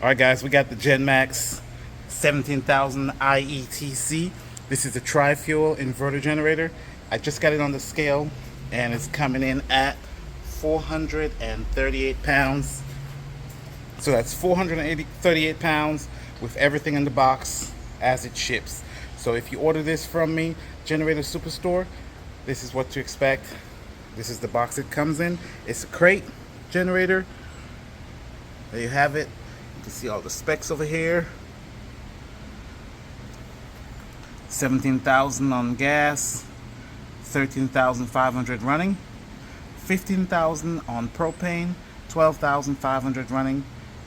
Alright guys, we got the GENMAX 17000iETC. This is a tri-fuel inverter generator. I just got it on the scale and it's coming in at 438 pounds. So that's 438 pounds with everything in the box as it ships. So if you order this from me, Generator Superstore, this is what to expect. This is the box it comes in. It's a crate generator. There you have it. You can see all the specs over here. 17,000 on gas, 13,500 running, 15,000 on propane, 12,500 running,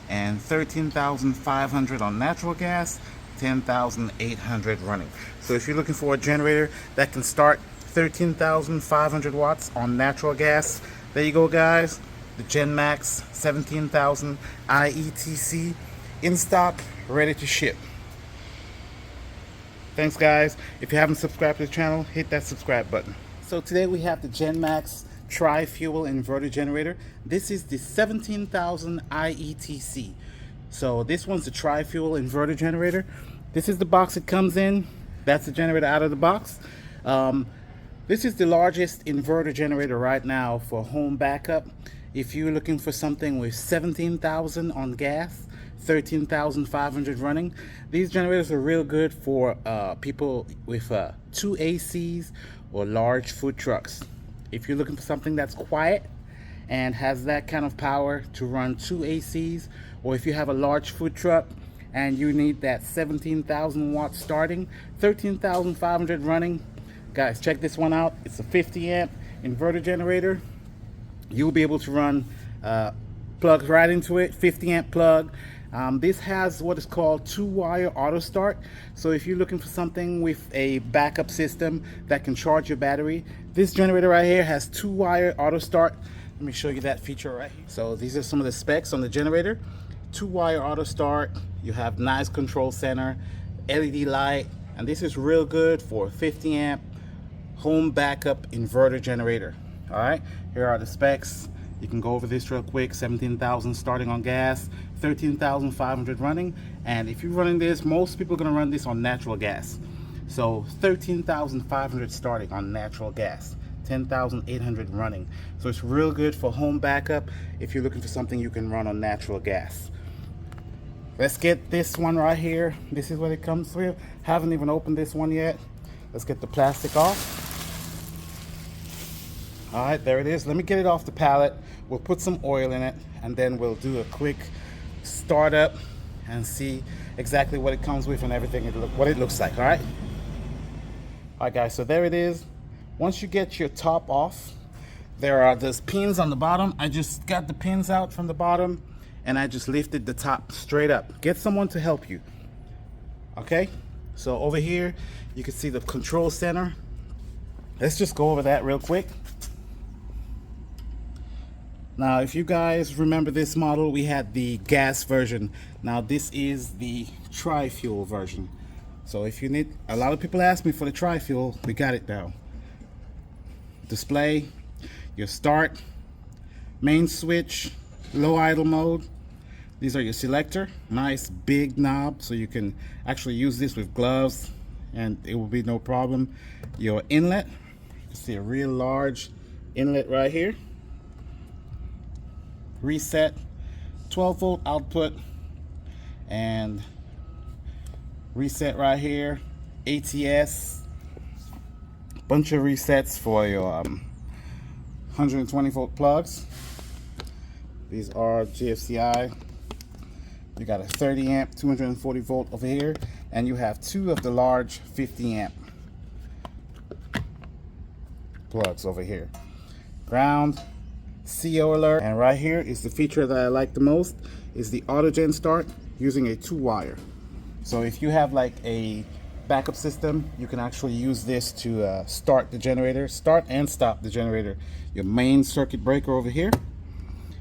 and 13,500 on natural gas, 10,800 running. So if you're looking for a generator that can start 13,500 watts on natural gas, there you go guys. The GENMAX 17000iETC in stock, ready to ship. Thanks guys. If you haven't subscribed to the channel, hit that subscribe button. So today we have the GENMAX tri-fuel inverter generator. This is the 17000iETC. So this one's the tri-fuel inverter generator. This is the box it comes in. That's the generator out of the box. This is the largest inverter generator right now for home backup. If you're looking for something with 17,000 on gas, 13,500 running, these generators are real good for people with 2 ACs or large food trucks. If you're looking for something that's quiet and has that kind of power to run 2 ACs, or if you have a large food truck and you need that 17,000 watts starting, 13,500 running, guys, check this one out. It's a 50 amp inverter generator. You'll be able to run plugs right into it, 50 amp plug. This has what is called 2-wire auto start. So if you're looking for something with a backup system that can charge your battery, this generator right here has 2-wire auto start. Let me show you that feature right here. So these are some of the specs on the generator. 2-wire auto start. You have nice control center, LED light, and this is real good for a 50 amp home backup inverter generator. All right, here are the specs. You can go over this real quick. 17,000 starting on gas, 13,500 running. And if you're running this, most people are gonna run this on natural gas. So 13,500 starting on natural gas, 10,800 running. So it's real good for home backup if you're looking for something you can run on natural gas. Let's get this one right here. This is what it comes with. Haven't even opened this one yet. Let's get the plastic off. All right, there it is. Let me get it off the pallet. We'll put some oil in it and then we'll do a quick startup and see exactly what it comes with and everything, what it looks like. All right guys, so there it is. Once you get your top off, there are those pins on the bottom. I just got the pins out from the bottom and I just lifted the top straight up. Get someone to help you. Okay, so over here you can see the control center. Let's just go over that real quick. Now, if you guys remember this model, we had the gas version. Now this is the tri-fuel version. So if you need, a lot of people ask me for the tri-fuel, we got it now. Display, your start, main switch, low idle mode. These are your selector, nice big knob, so you can actually use this with gloves and it will be no problem. Your inlet, you can see a real large inlet right here. Reset, 12-volt output, and reset right here. ATS, bunch of resets for your 120-volt plugs. These are GFCI. You got a 30 amp 240 volt over here, and you have 2 of the large 50 amp plugs over here. Ground, CO alert, and right here is the feature that I like the most, is the auto gen start using a 2-wire. So if you have like a backup system, you can actually use this to start the generator, start and stop the generator. Your main circuit breaker over here,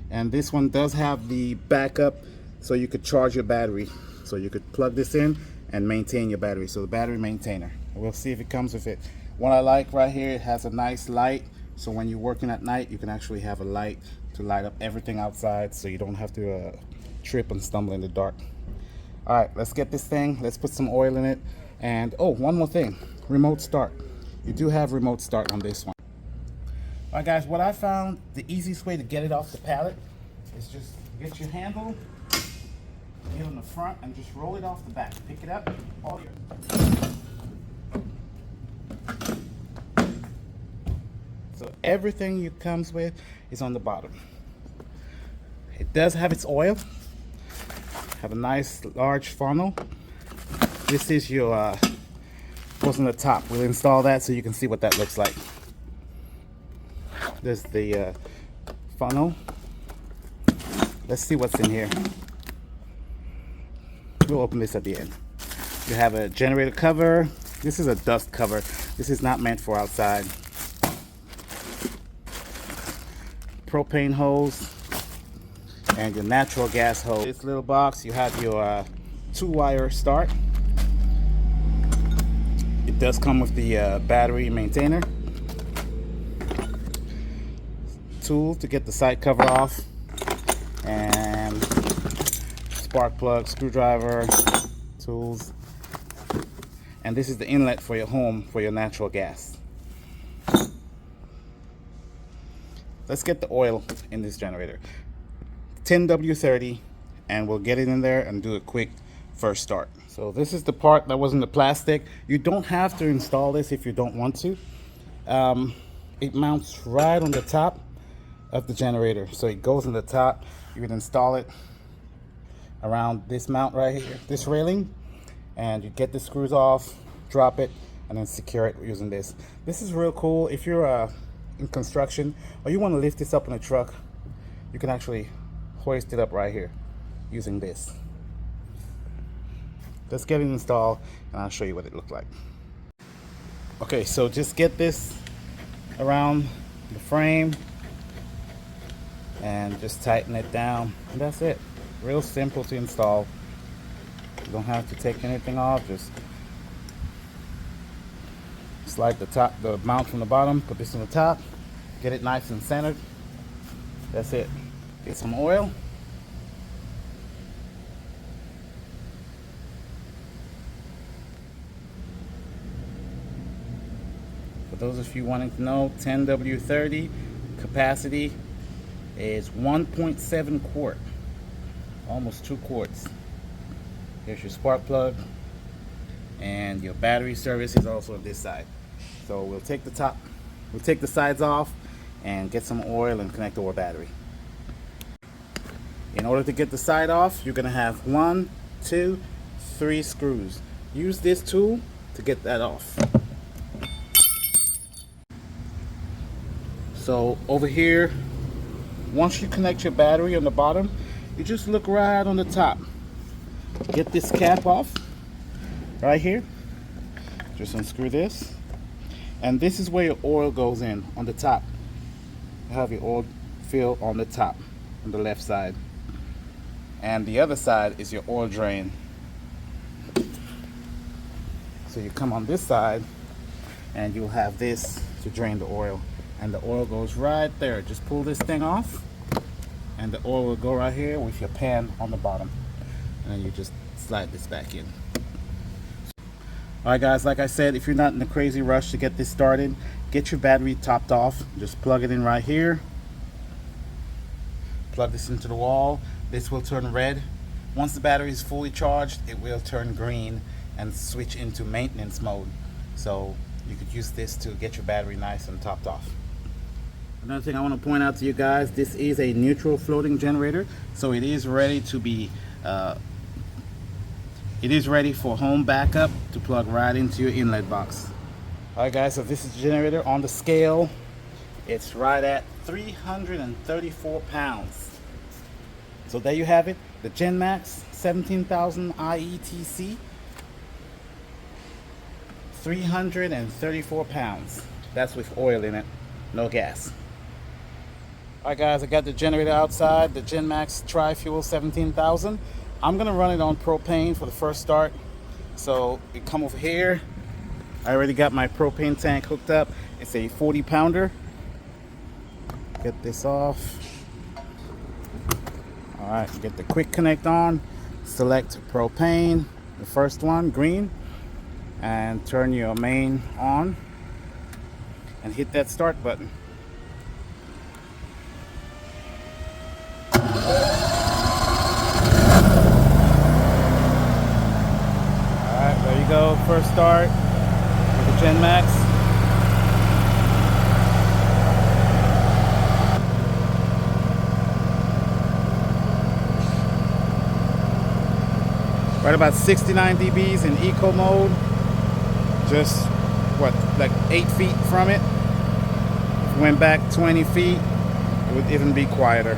and this one does have the backup, so you could charge your battery. So you could plug this in and maintain your battery. So the battery maintainer. We'll see if it comes with it. What I like right here, it has a nice light. So when you're working at night, you can actually have a light to light up everything outside so you don't have to trip and stumble in the dark. All right, let's get this thing. Let's put some oil in it. And oh, one more thing, remote start. You do have remote start on this one. All right, guys, what I found, the easiest way to get it off the pallet is just get your handle, get on the front, and just roll it off the back. Pick it up, all your. So everything it comes with is on the bottom. It does have its oil. Have a nice large funnel. This is your goes on the top. We'll install that so you can see what that looks like. There's the funnel. Let's see what's in here. We'll open this at the end. You have a generator cover. This is a dust cover. This is not meant for outside. Propane hose and your natural gas hose. This little box, you have your 2-wire start. It does come with the battery maintainer. Tool to get the side cover off, and spark plug, screwdriver, tools, and this is the inlet for your home for your natural gas. Let's get the oil in this generator. 10W30, and we'll get it in there and do a quick first start. So this is the part that was in the plastic. You don't have to install this if you don't want to. It mounts right on the top of the generator. So it goes in the top. You would install it around this mount right here, this railing, and you get the screws off, drop it, and then secure it using this. This is real cool. If you're in construction or you want to lift this up in a truck, you can actually hoist it up right here using this. Let's get it installed and I'll show you what it looked like. Okay, so just get this around the frame and just tighten it down, and that's it. Real simple to install. You don't have to take anything off. Just slide the mount from the bottom, put this on the top, get it nice and centered. That's it. Get some oil. For those of you wanting to know, 10W30 capacity is 1.7 quart, almost 2 quarts. Here's your spark plug, and your battery service is also on this side. So we'll take the sides off and get some oil and connect to our battery. In order to get the side off, you're gonna have 1, 2, 3 screws. Use this tool to get that off. So over here, once you connect your battery on the bottom, you just look right on the top. Get this cap off right here. Just unscrew this. And this is where your oil goes in, on the top. You have your oil fill on the top, on the left side. And the other side is your oil drain. So you come on this side and you'll have this to drain the oil. And the oil goes right there. Just pull this thing off and the oil will go right here with your pan on the bottom. And then you just slide this back in. Alright guys, like I said, if you're not in a crazy rush to get this started, get your battery topped off. Just plug it in right here. Plug this into the wall. This will turn red. Once the battery is fully charged, it will turn green and switch into maintenance mode. So you could use this to get your battery nice and topped off. Another thing I want to point out to you guys, this is a neutral floating generator, so it is ready to be it is ready for home backup to plug right into your inlet box. Alright guys, so this is the generator on the scale. It's right at 334 pounds. So there you have it, the GENMAX 17000iETC. 334 pounds. That's with oil in it, no gas. Alright guys, I got the generator outside, the GENMAX Tri-Fuel 17000. I'm gonna run it on propane for the first start. So you come over here. I already got my propane tank hooked up. It's a 40 pounder. Get this off. Alright, get the quick connect on, select propane, the first one, green, and turn your main on and hit that start button. Alright, there you go, first start with the GENMAX. Right about 69 dBs in eco mode. Just what, like 8 feet from it. If we went back 20 feet, it would even be quieter.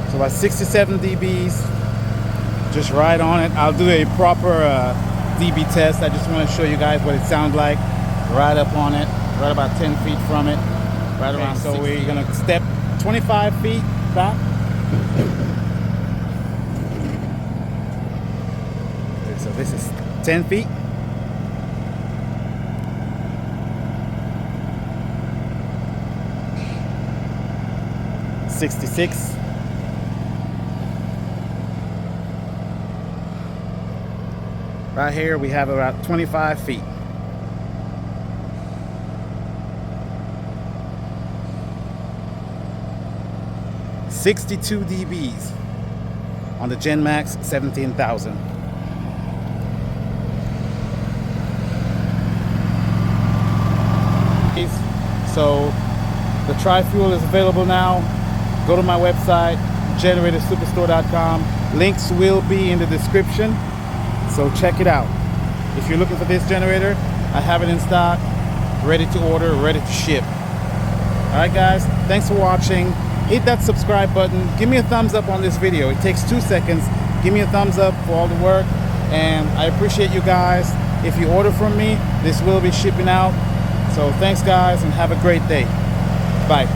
So about 67 dBs, just right on it. I'll do a proper dB test. I just want to show you guys what it sounds like right up on it. Right about 10 feet from it, right around. So we're gonna step 25 feet back. Okay, so this is 10 feet. $66. Right here we have about 25 feet. $62 dBs on the GENMAX 17000. So the tri-fuel is available now. Go to my website, generatorsuperstore.com. Links will be in the description, so check it out. If you're looking for this generator, I have it in stock, ready to order, ready to ship. Alright guys, thanks for watching. Hit that subscribe button. Give me a thumbs up on this video. It takes 2 seconds. Give me a thumbs up for all the work, and I appreciate you guys. If you order from me, this will be shipping out. So thanks guys, and have a great day. Bye.